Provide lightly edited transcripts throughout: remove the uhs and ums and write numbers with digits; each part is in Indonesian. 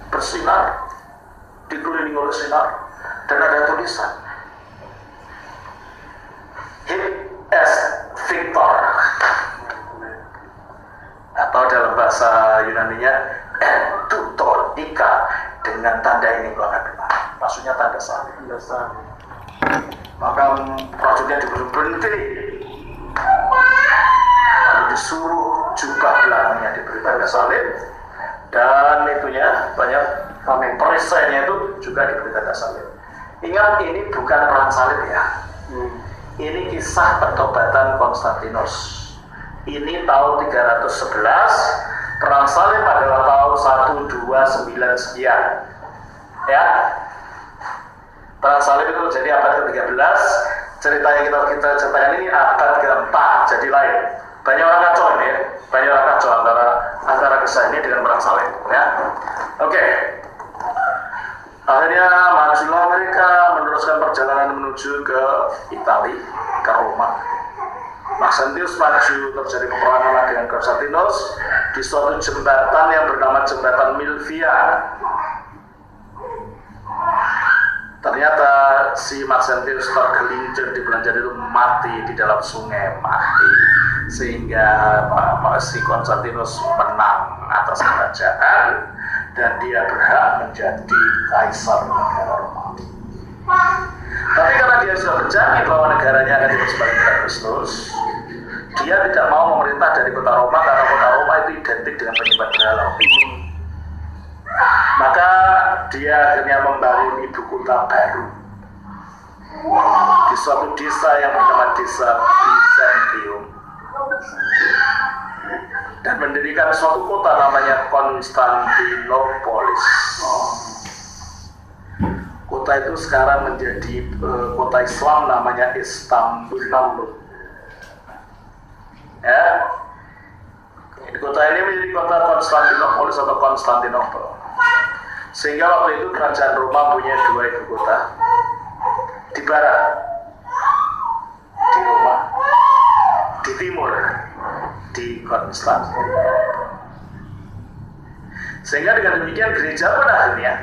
bersinar, dikelilingi oleh sinar, dan ada tulisan Hic est Victor, atau dalam bahasa Yunaninya Entuto Ika, dengan tanda ini melakukan maksudnya tanda salib. Maka prajuritnya disuruh berhenti, lalu disuruh jubah belakangnya diberi tanda salib, dan itunya banyak perisainya itu juga diberi tanda salib. Ingat, ini bukan perang salib ya. Ini kisah pertobatan Konstantinus. Ini tahun 311, perang salib adalah tahun 129 sekian. Ya. Perang salib itu terjadi abad ke-13. Cerita yang kita ceritakan ini abad ke-4, jadi lain. Banyak orang kacau ini ya. Banyak orang kacau antara kisah ini dengan perang salib ya. Oke. Akhirnya majulah mereka meneruskan perjalanan menuju ke Italia, ke Roma. Maxentius maju, terjadi peperangan dengan Konstantinus di suatu jembatan yang bernama Jembatan Milvia. Ternyata si Maxentius tergelincir di bulan Januari itu mati di dalam sungai, mati. Sehingga si Konstantinus menang atas kerajaan dan dia berhak menjadi kaisar negara Romawi. Tapi karena dia sudah berjanji bahwa negaranya akan hidup sebagai negara Kristus, dia tidak mau memerintah dari kota Roma karena kota Roma itu identik dengan penyembah berhala. Maka dia akhirnya membangun ibu kota baru di suatu desa yang bernama Desa Byzantium, dan mendirikan suatu kota namanya Konstantinopolis. Kota itu sekarang menjadi kota Islam namanya Istanbul. Ya, kota ini menjadi kota Konstantinopolis atau Konstantinopel. Sehingga waktu itu kerajaan Roma punya dua ibu kota, di barat di Roma, di timur di Konstantinopel. Sehingga dengan demikian gereja pun akhirnya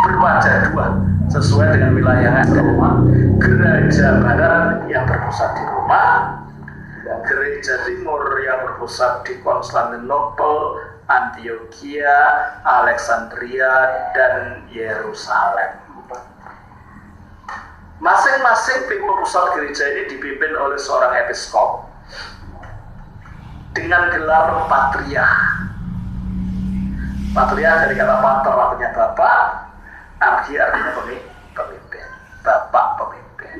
berwajah dua sesuai dengan wilayah Roma. Gereja barat yang berpusat di Roma, dan gereja timur yang berpusat di Konstantinopel, Antioquia, Alexandria, dan Yerusalem. Masing-masing pusat gereja ini dipimpin oleh seorang episkop dengan gelar patriark. Patriark dari kata pater artinya bapak, arki artinya pemimpin, bapak pemimpin.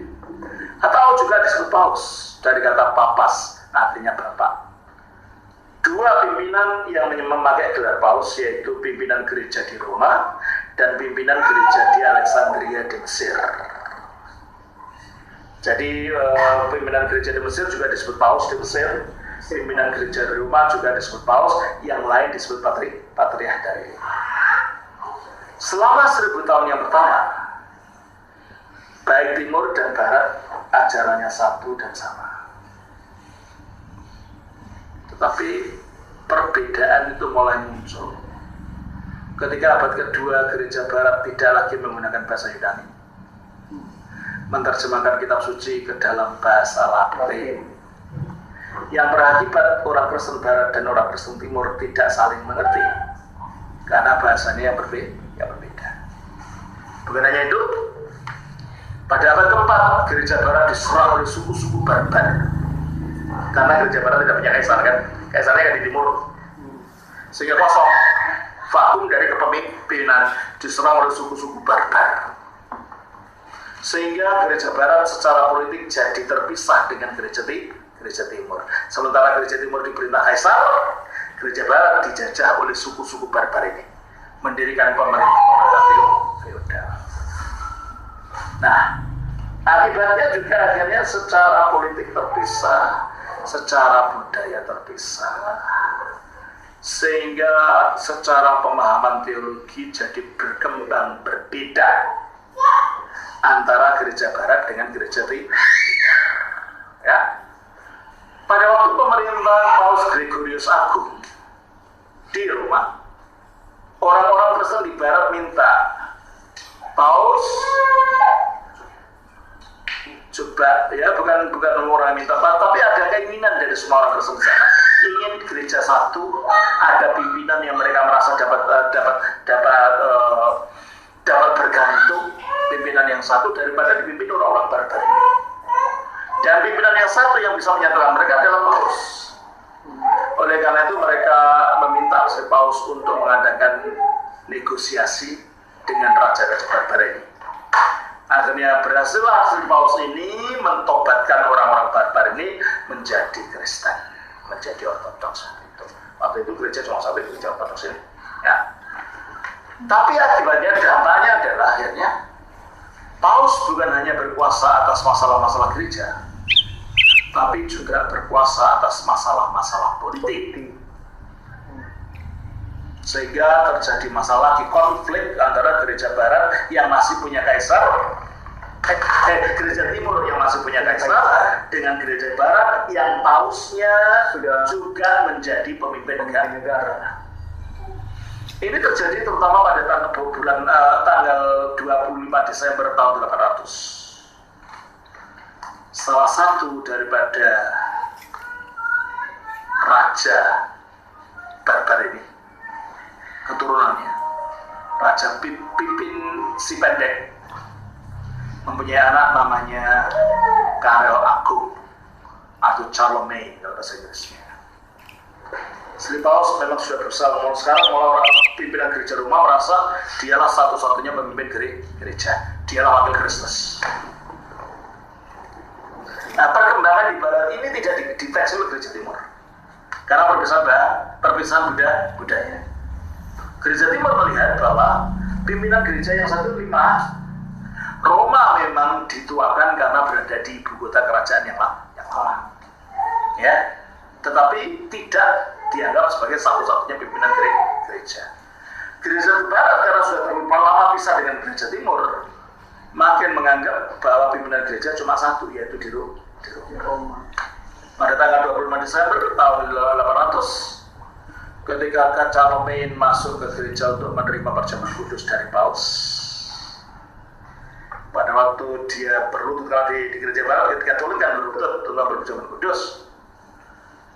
Atau juga disebut paus dari kata papas artinya bapak. Dua pimpinan yang memakai gelar paus, yaitu pimpinan gereja di Roma dan pimpinan gereja di Alexandria di Mesir. Jadi pimpinan gereja di Mesir juga disebut paus di Mesir, pimpinan gereja di Roma juga disebut paus, yang lain disebut patriark dari Roma. Selama 1000 tahun yang pertama, baik timur dan barat ajarannya satu dan sama. Tetapi perbedaan itu mulai muncul ketika abad kedua gereja barat tidak lagi menggunakan bahasa Yunani, menerjemahkan kitab suci ke dalam bahasa Latin, yang berakibat orang Kristen barat dan orang Kristen timur tidak saling mengerti karena bahasanya yang berbeda. Bukan hanya itu, pada abad keempat gereja barat diserang oleh suku-suku barbar. Karena gereja barat tidak punya kaisar kan, kaisarnya kan di timur, sehingga kosong, vakum dari kepemimpinan, diserang oleh suku-suku barbar. Sehingga gereja barat secara politik jadi terpisah dengan gereja timur. Sementara gereja timur diperintah kaisar, gereja barat dijajah oleh suku-suku barbar ini, mendirikan pemerintah feodal. Nah, akibatnya juga akhirnya secara politik terpisah, secara budaya terpisah, sehingga secara pemahaman teologi jadi berkembang berbeda antara gereja barat dengan gereja timur. Ya. Pada waktu pemerintahan Paus Gregorius Agung di Roma, Orang-orang Kristen di Barat minta Paus coba, ya bukan orang minta, tapi ada keinginan dari semua orang Kristen di sana, ingin gereja satu, ada pimpinan yang mereka merasa dapat bergantung, pimpinan yang satu daripada dipimpin orang-orang Barat. Dan pimpinan yang satu yang bisa menyatukan mereka adalah Paus. Oleh karena itu mereka meminta si Paus untuk mengadakan negosiasi dengan raja-raja barbar ini. Akhirnya berhasillah si Paus ini mentobatkan orang-orang barbar ini menjadi Kristen, menjadi Ortodoks. Waktu itu gereja cuma sampai gereja Ortodoks ini. Ya. Tapi akibatnya, dampaknya adalah akhirnya Paus bukan hanya berkuasa atas masalah-masalah gereja, tapi juga berkuasa atas masalah-masalah politik. Sehingga terjadi masalah di konflik antara gereja barat yang masih punya kaisar, gereja timur yang masih punya kaisar, dengan gereja barat yang pausnya sudah juga menjadi pemimpin negara. Ini terjadi terutama pada tanggal 25 Desember tahun 800. Salah satu daripada raja barbar ini, keturunannya Raja Pipin si Pendek, mempunyai anak namanya Karel Agung atau Charlemagne kalau bahasa Inggrisnya. Paus memang sudah berusaha sekarang, orang pimpinan gereja Roma merasa dialah satu-satunya pemimpin gereja, dialah wakil Kristus. Nah, perkembangan di Barat ini tidak dideteksi oleh gereja Timur karena perpisahan budaya. Gereja Timur melihat bahwa pimpinan gereja yang satu lemah. Roma memang dituakan karena berada di ibu kota kerajaan yang lama, ya, tetapi tidak dianggap sebagai satu-satunya pimpinan gereja. Gereja Barat karena sudah terlalu lama pisah dengan gereja Timur, makin menganggap bahwa pimpinan gereja cuma satu, yaitu di Roma. Pada tanggal 25 Desember tahun 800, ketika Charlemagne masuk ke gereja untuk menerima perjamuan kudus dari Paus, pada waktu dia berlutut, kalau di gereja Barat ketika Katolik kan berlutut untuk perjamuan kudus,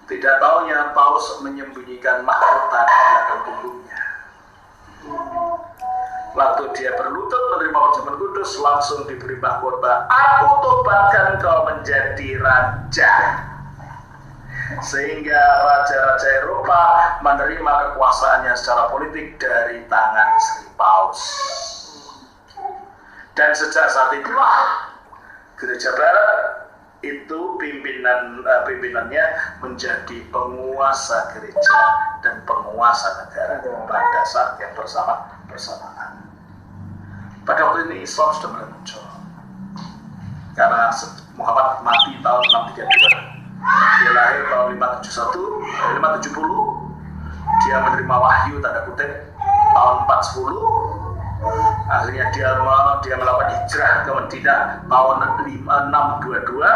tidak taunya Paus menyembunyikan mahkota di belakang punggungnya. Waktu dia berlutut menerima perjamuan kudus, langsung diberi mahkota, "Aku tobatkan kau menjadi raja." Sehingga raja-raja Eropa menerima kekuasaannya secara politik dari tangan Sri Paus. Dan sejak saat itulah gereja Barat itu pimpinannya menjadi penguasa gereja dan penguasa negara pada saat yang bersamaan. Pada waktu ini Islam sudah mulai muncul karena Muhammad mati tahun 632, dia lahir tahun 570, dia menerima wahyu tanda kutip tahun 410. Akhirnya dia melakukan hijrah ke Madinah tahun 622.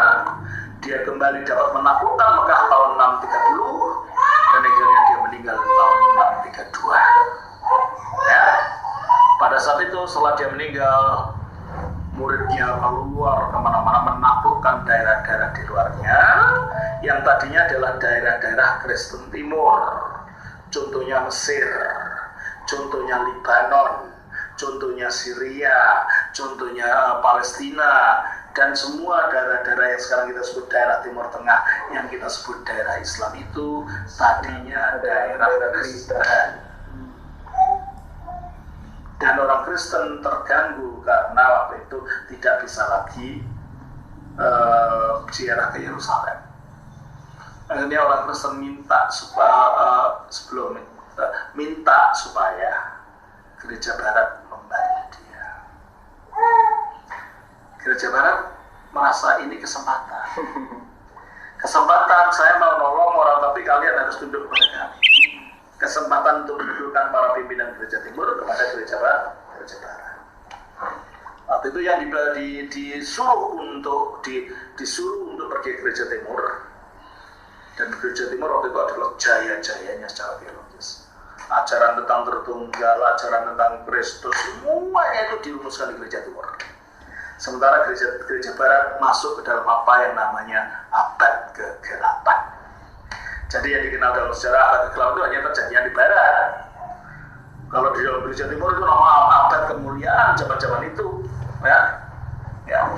Dia kembali dapat menaklukkan Mekah tahun 630 dan akhirnya dia meninggal tahun 632. Ya. Pada saat itu setelah dia meninggal, muridnya keluar kemana-mana menaklukkan daerah-daerah di luarnya yang tadinya adalah daerah-daerah Kristen Timur. Contohnya Mesir, contohnya Libanon, contohnya Syria, contohnya Palestina, dan semua daerah-daerah yang sekarang kita sebut daerah Timur Tengah, yang kita sebut daerah Islam itu tadinya daerah Kristen. Dan orang Kristen terganggu karena waktu itu tidak bisa lagi ziarah ke Yerusalem. Akhirnya orang Kristen minta supaya gereja Barat membantu dia. Gereja Barat merasa ini kesempatan. Kesempatan saya mau nolong orang, tapi kalian harus tunduk kepada kami. Kesempatan untuk mendudukkan para pimpinan gereja Timur kepada gereja Barat. Waktu itu yang disuruh untuk pergi ke gereja Timur, dan gereja Timur waktu itu adalah jaya-jayanya secara teologis. ajaran tentang Tritunggal, ajaran tentang Kristus, semuanya itu dirumuskan di gereja timur. Sementara gereja barat masuk ke dalam apa yang namanya abad kegelapan. Jadi yang dikenal dalam sejarah abad kegelapan itu hanya terjadinya di barat. Kalau di dalam gereja timur itu nama abad kemuliaan zaman-zaman itu, ya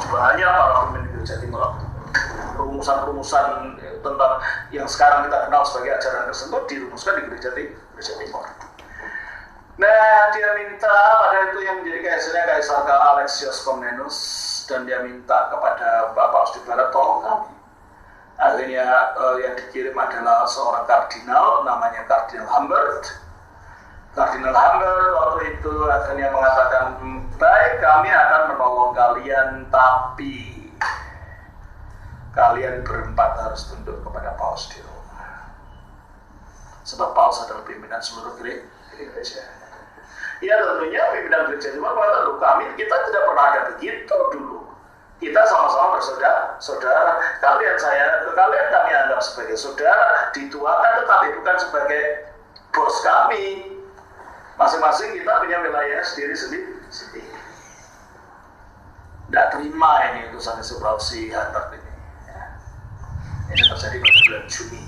sebenarnya para pemimpin gereja timur, rumusan-rumusan tentang yang sekarang kita kenal sebagai ajaran tersebut dirumuskan di gereja timur. Nah, dia minta pada itu yang menjadi kaisar Alexios Komnenos, dan dia minta kepada Bapak Paus di Barat, tolong kami. Akhirnya yang dikirim adalah seorang kardinal namanya Kardinal Humbert. Kardinal Humbert waktu itu akhirnya mengatakan, baik, kami akan menolong kalian, tapi kalian berempat harus tunduk kepada Paus di Roma. Sebab Paus adalah pimpinan seluruh gereja. Ya tentunya pimpinan gereja cuma mengatakan, kami kita tidak pernah ada begitu dulu. Kita sama-sama bersaudara. Kalian kami anggap sebagai saudara, dituakan tetapi bukan sebagai bos kami. Masing-masing kita punya wilayah sendiri. Tidak terima ini utusan Subrausi Humbert ini. Ya. Ini terjadi pada bulan Juni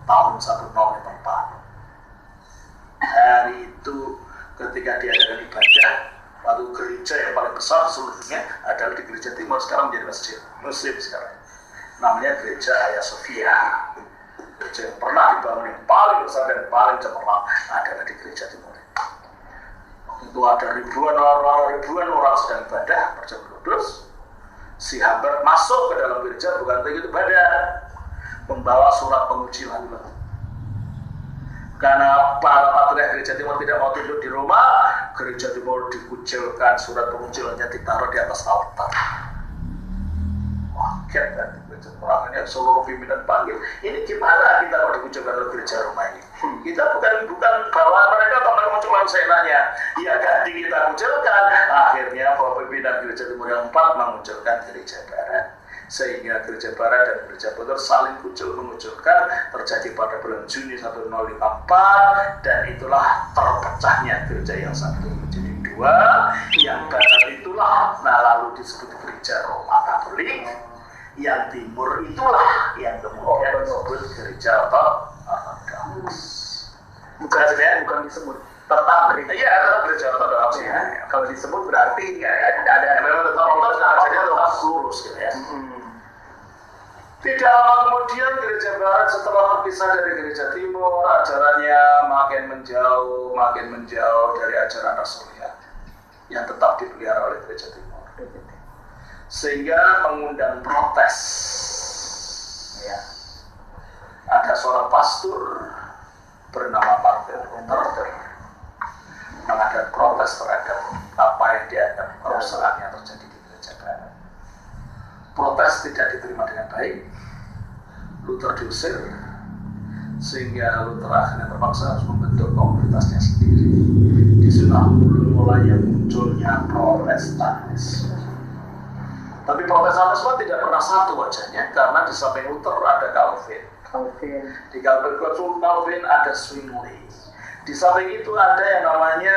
tahun 1054. Hari itu ketika diadakan ibadah, waktu gereja yang paling besar seluruh dunia adalah di gereja timur, sekarang menjadi masjid muslim sekarang. Namanya Gereja Hagia Sophia. Gereja yang pernah dibangun yang paling besar dan paling cemerlang adalah di gereja timur. Itu ada ribuan orang sedang ibadah berjam kudus. Si Humbert masuk ke dalam gereja bukan untuk ibadah, membawa surat pengucilan. Karena para patriark gereja timur tidak mau tunduk di Roma, gereja timur dikucilkan, surat pengucilannya ditaruh di atas altar. Wah, kan gereja orangnya seluruh pimpinan panggil, ini gimana kita mau dikucilkan oleh gereja Roma ini? Kita bukan bahwa mereka teman cuma seenaknya, ya ganti kita kucilkan. Akhirnya bahwa pimpinan gereja timur yang 4 mengucilkan gereja barat. Sehingga gereja barat dan gereja timur saling mengucilkan, terjadi pada bulan Juni 1054, dan itulah terpecahnya gereja yang satu menjadi dua. Yang barat itulah lalu disebut gereja Roma Katolik, yang timur itulah yang kemudian disebut gereja Ortodoks. Bukan disebut tetap gereja. Iya, tetap gereja Ortodoks ya. Kalau disebut berarti ada memang tetap Ortodoks, jadi tetap lurus gitu ya. Tidak lama kemudian gereja barat setelah terpisah dari gereja timur, ajarannya makin menjauh dari ajaran Rasuliat yang tetap dipelihara oleh gereja timur, sehingga mengundang protes. Ya. Ada seorang pastor bernama Martin Luther mengadakan protes terhadap apa yang dianggap kerusakan yang terjadi di gereja barat. Protes tidak diterima dengan baik, Luther diusir, sehingga Luther akhirnya terpaksa harus membentuk komunitasnya sendiri. Disitulah mulainya munculnya Protestanisme. Tapi Protestanisme tidak pernah satu wajahnya, karena di samping Luther ada Calvin. Di Calvin ada Zwingli. Di samping itu ada yang namanya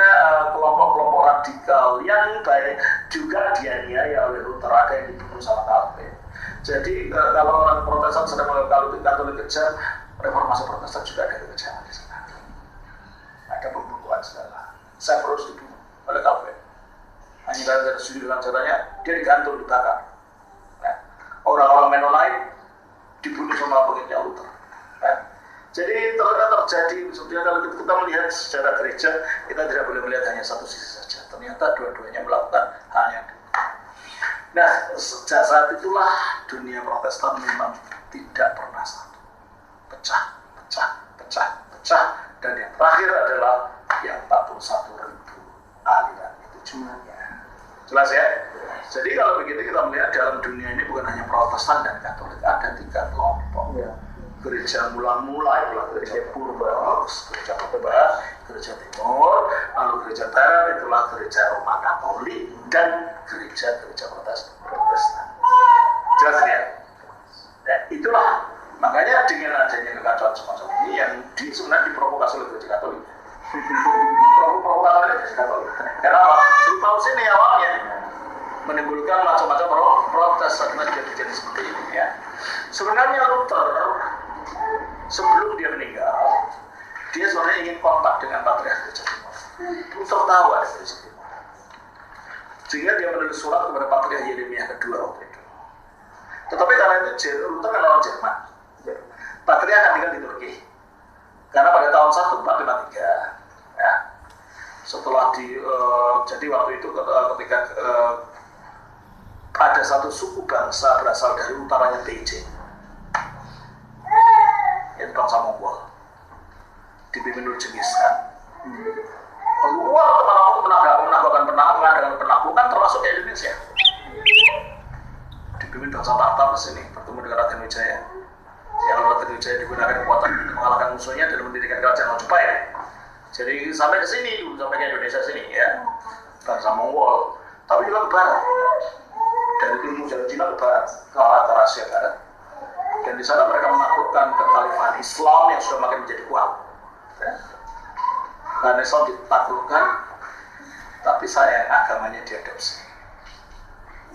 kelompok-kelompok radikal yang baik juga dianiaya oleh Luther, ada yang dibunuh sama Calvin. Jadi kalau orang Protestan sedang melakukan Katolik kejam, reformasi Protestan juga ada kekejaman di sana. Ada pembunuhan segala. Severus dibunuh oleh Calvin. Hanya dari sudut caranya dia digantung, dibakar. Nah, orang-orang Mennonite dibunuh sama pengikutnya Luther. Nah, jadi terjadi, sebetulnya kalau kita melihat secara gereja, kita tidak boleh melihat hanya satu sisi saja. Ternyata dua-duanya melakukan hal yang demikian. Nah, sejak saat itulah dunia Protestan memang tidak pernah satu. Pecah. Dan yang terakhir adalah yang 41.000 aliran itu jumlahnya. Jelas ya? Jadi kalau begitu kita melihat dalam dunia ini bukan hanya Protestan dan Katolik, ada 3 kelompok. Ya. Gereja mula-mula itulah gereja purba, gereja Ortodoks, gereja timur, lalu gereja barat itulah gereja Roma Katolik dan gereja-gereja Protestan. Jelas ya? Dan itulah makanya dengan adanya kekacauan semacam ini yang sebenarnya diprovokasi oleh gereja Katolik. Provokatornya karena apa? Sri Paulus ini awalnya menimbulkan macam-macam protes saat kejadian seperti ini ya. Sebenarnya Luther sebelum dia meninggal, dia sebenarnya ingin kontak dengan Patriark Gereja Timur. Luther tahu ada Gereja Timur, sehingga dia menulis surat kepada Patriark Yeremia kedua waktu itu. Tetapi karena itu Luther kan orang Jerman, Patriark akan tinggal di Turki. Karena pada tahun 1453 ya, setelah jadi waktu itu ketika ada satu suku bangsa berasal dari utaranya TJ, yaitu bangsa Mongol, dipimpin oleh Genghis Khan. Keluar mengadakan penaklukan termasuk di Indonesia. Dipimpin bangsa Tatar ke sini bertemu dengan Raden Wijaya. Yang Raden Wijaya digunakan kekuatan untuk mengalahkan musuhnya dan mendirikan kerajaan Majapahit. Jadi sampai ke sini, sampai ke Indonesia sini ya, bangsa Mongol. Tapi juga ke barat, dari timur Jawa Cina ke barat, ke arah Asia Barat. Dan di sana mereka menaklukkan kekhalifahan Islam yang sudah makin menjadi kuat. Ya. Karena Islam ditaklukkan, tapi sayang agamanya diadopsi.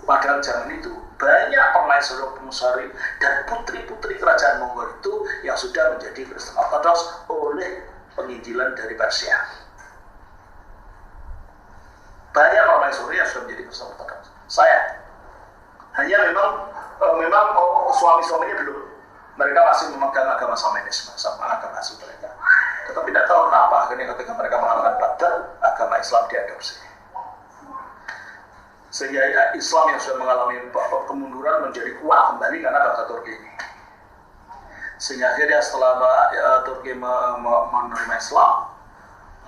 Padahal zaman itu banyak permaisuri dan putri-putri kerajaan Mongol itu yang sudah menjadi Kristen Ortodoks oleh penginjilan dari Persia. Banyak permaisuri yang sudah menjadi Kristen Ortodoks. Saya hanya memang suami-suaminya belum. Mereka masih memegang agama Shamanisme, sama agama asli mereka. Tetapi tidak tahu kenapa akhirnya ketika mereka mengalahkan Baghdad, agama Islam diadopsi. Sehingga Islam yang sudah mengalami kemunduran menjadi kuat kembali karena bangsa Turki ini. Sehingga akhirnya setelah Turki menerima Islam,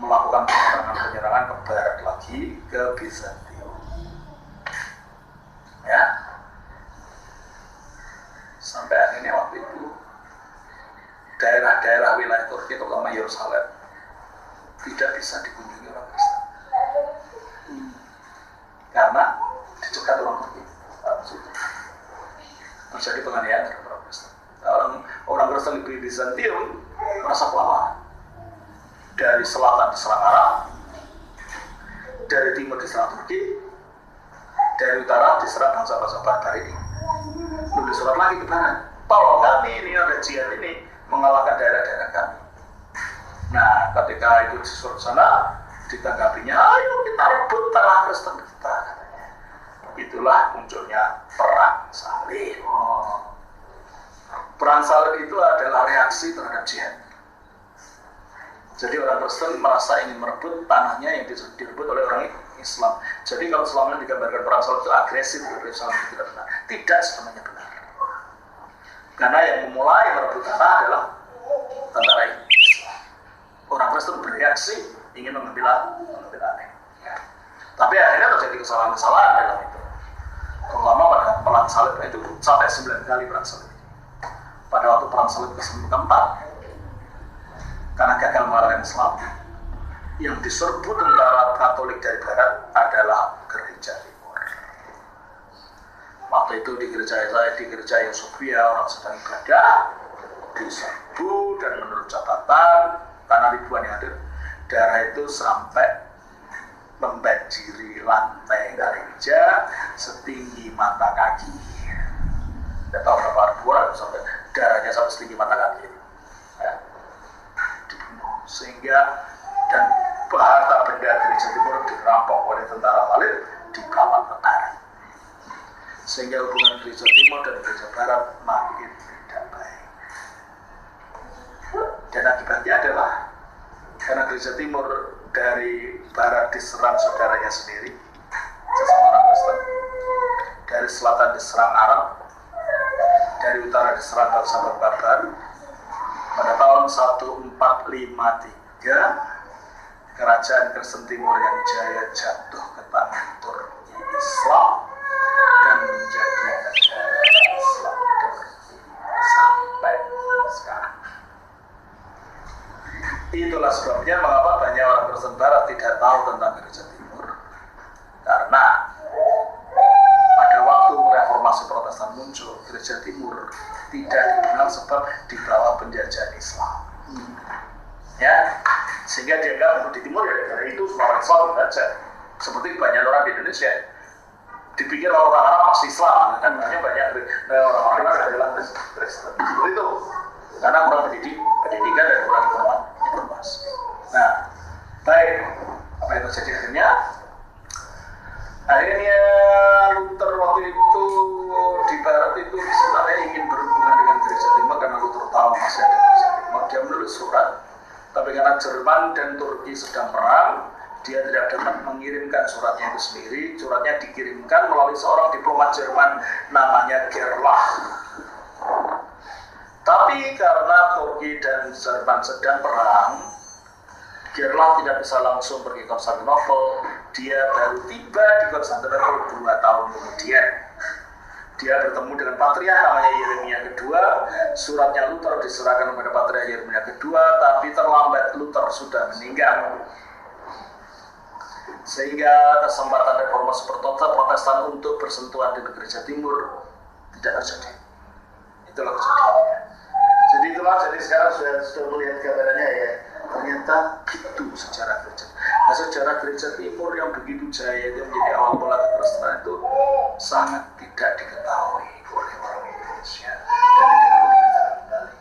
melakukan penyerangan ke barat lagi, ke Bizantium. Ya, sampai akhirnya waktu itu daerah-daerah wilayah Turki, terutama Yerusalem, tidak bisa dikunjungi orang Kristen. Karena dicegat orang Turki, terjadi penganiayaan terhadap orang Kristen. Orang Kristen di Bizantium merasa kewalahan. Dari selatan diserang Arab, dari timur diserang Turki, dari utara diserang bangsa-bangsa barbar ini. Nulis surat lagi ke barat, tolong kami ini ada jihad ini mengalahkan daerah-daerah kami. Nah, ketika itu disuruh sana, ditanggapinya, ayo kita rebut tanah Kristen kita. Itulah munculnya perang salib. Perang salib itu adalah reaksi terhadap jihad. Jadi orang Kristen merasa ingin merebut tanahnya yang direbut oleh orang Islam. Jadi kalau selama ini digambarkan perang salib itu agresif, Islam itu tidak benar. Tidak sepenuhnya benar. Karena yang memulai merebut tanah adalah tentara Islam. Orang Kristen bereaksi ingin mengambil alih. Ya. Tapi akhirnya terjadi kesalahan-kesalahan dalam itu. Terutama pada perang salib itu sampai 9 kali perang salib. Pada waktu perang salib keempat, karena gagal mengalahkan Islam, yang diserbu tentara Katolik dari Barat adalah gereja Timur. Waktu itu di gereja yang Sofia orang sedang ibadah, diserbu dan menurut catatan karena ribuan yang hadir, darah itu sampai membanjiri lantai gereja setinggi mata kaki. Tidak tahu berapa ribu orang sampai darahnya sampai setinggi mata kaki. Ya. Dibunuh sehingga dan harta benda gereja Timur dirampok oleh tentara Khalid dibawa ke barat. Sehingga hubungan gereja Timur dan gereja Barat makin tidak baik. Dan akibatnya adalah karena gereja Timur dari Barat diserang saudaranya sendiri, sesama orang Kristen. Dari selatan diserang Arab, dari utara diserang bangsa barbar. Pada tahun 1453, kerajaan Kristen Timur yang jaya jatuh ke tangan Turki Islam dan menjadi negara Islam Turki sampai sekarang. Itulah sebabnya mengapa banyak orang Kristen Barat tidak tahu tentang gereja Timur. Karena pada waktu reformasi Protestan muncul, gereja Timur tidak dikenal sebab di bawah penjajahan Islam. ya, sehingga dianggap di timur ya dari itu orang Islam saja. Seperti banyak orang di Indonesia dipikir orang Arab pasti Islam, dan banyak orang Arab adalah Kristen. Seperti itu, karena kurang pendidikan dan kurang informasi. Nah, baik, apa yang terjadi akhirnya? Akhirnya Luther waktu itu di Barat itu sebenarnya ingin berhubungan dengan gereja Timur karena Luther tahu masih ada gereja Timur. Dia menulis surat, tapi karena Jerman dan Turki sedang perang, dia tidak dapat mengirimkan suratnya itu sendiri. Suratnya dikirimkan melalui seorang diplomat Jerman namanya Gerlach. Tapi karena Turki dan Jerman sedang perang, Gerlach tidak bisa langsung pergi ke Konstantinopel. Dia baru tiba di Konstantinopel 2 tahun kemudian. Dia bertemu dengan Patriark namanya Yeremia kedua. Suratnya Luther diserahkan kepada Patriark Yeremia kedua, tapi terlambat, Luther sudah meninggal. Sehingga kesempatan reformasi Protestan untuk bersentuhan dengan gereja Timur tidak terjadi. Itulah kejadiannya. Jadi sekarang sudah melihat gambarannya ya. Ternyata itu sejarah gereja. Nah, sejarah gereja Timur yang begitu jaya itu menjadi awal mula kekristenan itu sangat tidak diketahui oleh orang Indonesia. Dan ini perlu diberitakan kembali.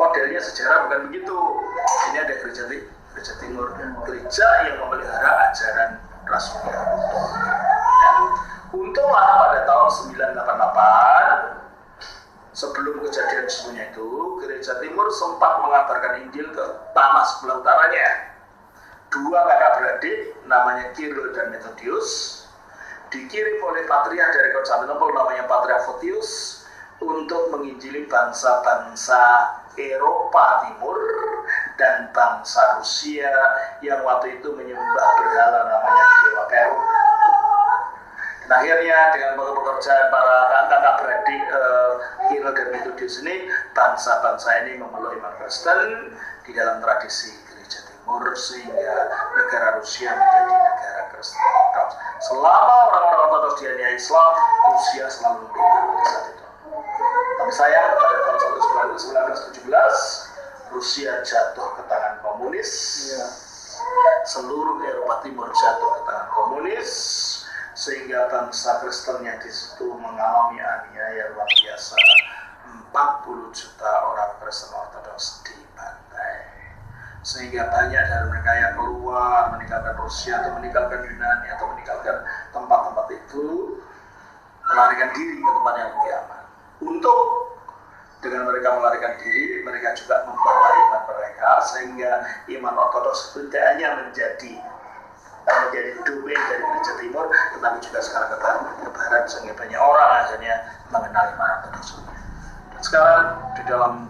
Modelnya sejarah bukan begitu. Ini ada gereja Timur, gereja yang memelihara ajaran Rasulia. Ya. Untunglah pada tahun 988 sebelum kejadian sebelumnya itu, gereja Timur sempat mengabarkan Injil ke tanah sebelah utaranya. 2 kakak beradik, namanya Cyril dan Methodius, dikirim oleh Patriark dari Konstantinopel namanya Patriark Photius untuk menginjili bangsa-bangsa Eropa Timur dan bangsa Rusia yang waktu itu menyembah berhala namanya Dewa Perun. Dan akhirnya dengan pekerjaan para kakak beradik Cyril dan Methodius ini, bangsa-bangsa ini memeluk iman Kristen di dalam tradisi gereja Timur, sehingga negara Rusia menjadi negara Kristen. Selama orang-orang Ortodoks dianiaya Islam, Rusia selalu merdeka pada saat itu. Tapi sayang pada tahun 1917 Rusia jatuh ke tangan komunis. Seluruh Eropa Timur jatuh ke tangan komunis, sehingga bangsa Kristennya di situ mengalami aniaya luar biasa. 40 juta orang Kristen Ortodoks dibantai, sehingga banyak dari mereka yang keluar meninggalkan Rusia atau meninggalkan Yunani atau meninggalkan tempat-tempat itu, melarikan diri ke tempat yang lebih aman. Untuk dengan mereka melarikan diri, mereka juga membawa iman mereka, sehingga iman Ortodoks tidak hanya menjadi domain dari gereja Timur, tetapi juga sekarang ke Barat, sehingga banyak orang akhirnya mengenal iman Ortodoks. Dan sekarang di dalam,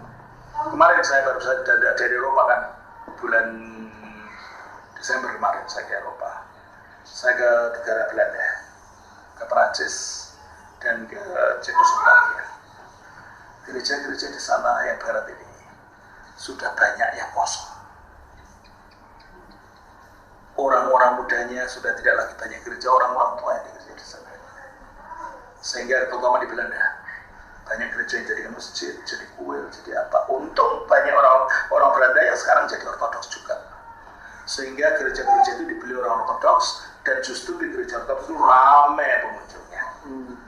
kemarin saya baru saja dari Eropa kan, bulan Desember kemarin saya ke Eropa. Saya ke negara Belanda, ke Perancis, dan ke Cekoslovakia. Gereja-gereja di sana yang Barat ini sudah banyak yang kosong. Orang-orang mudanya sudah tidak lagi banyak gereja, orang-orang tua yang di sana. Sehingga terutama di Belanda, banyak gereja yang jadikan masjid, jadi kuil, jadi apa. Untung banyak orang Belanda yang sekarang jadi Ortodoks juga. Sehingga gereja-gereja itu dibeli orang Ortodoks, dan justru di gereja Ortodoks itu ramai pengunjungnya.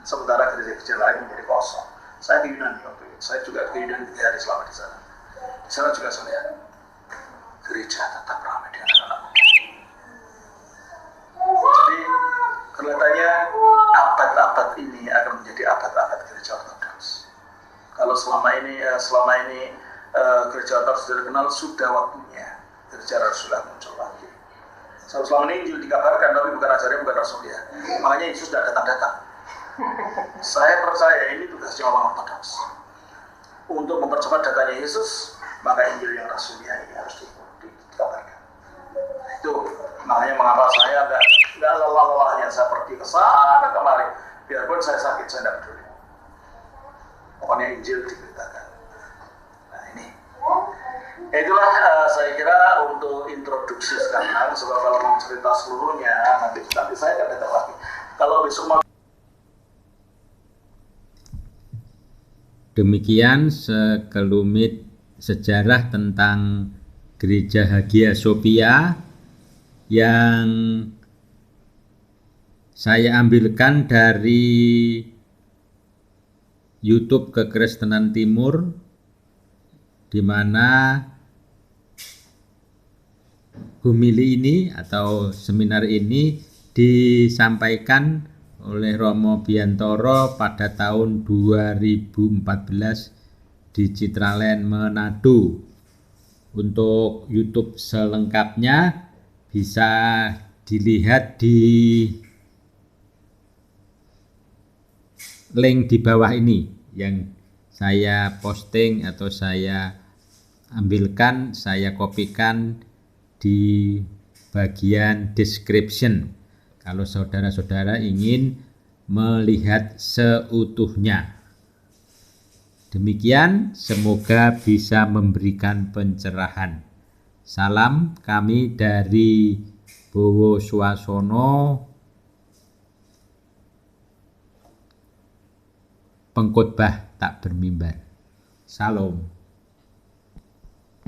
Sementara gereja-gereja lain menjadi kosong. Saya di Yunani waktu itu, saya juga ke Yunani 3 hari selama di sana. Di sana juga saya lihat gereja tetap ramai dengan anak-anak muda. Jadi kelihatannya abad-abad ini akan menjadi abad-abad gereja Ortodoks. Kalau selama ini gereja Ortodoks sudah dikenal, sudah waktunya gereja Rasulullah muncul lagi. Selama ini Injil dikabarkan, tapi bukan ajarannya, bukan Rasulullah. Makanya Yesus tidak datang-datang. Saya percaya ini tugasnya orang Ortodoks. Untuk mempercepat datangnya Yesus, maka Injil yang Rasulullah ini harus dikabarkan. Itu makanya mengapa saya nggak lelah-lelahnya saya pergi ke sana kemari, biarpun saya sakit, saya tidak peduli. Pokoknya Injil diberitakan. Nah ini, itulah saya kira untuk introduksi sekarang. Sebab kalau mau cerita seluruhnya nanti saya akan datang lagi. Kalau besok mau. Demikian sekelumit sejarah tentang Gereja Hagia Sophia yang saya ambilkan dari YouTube Kekristenan Timur, di mana homili ini atau seminar ini disampaikan oleh Romo Biantoro pada tahun 2014 di Citraland, Manado. Untuk YouTube selengkapnya bisa dilihat di link di bawah ini yang saya posting atau saya ambilkan, saya kopikan di bagian description kalau saudara-saudara ingin melihat seutuhnya. Demikian, semoga bisa memberikan pencerahan. Salam kami dari Bowo Swasono, pengkhotbah tak bermimbar. Salam.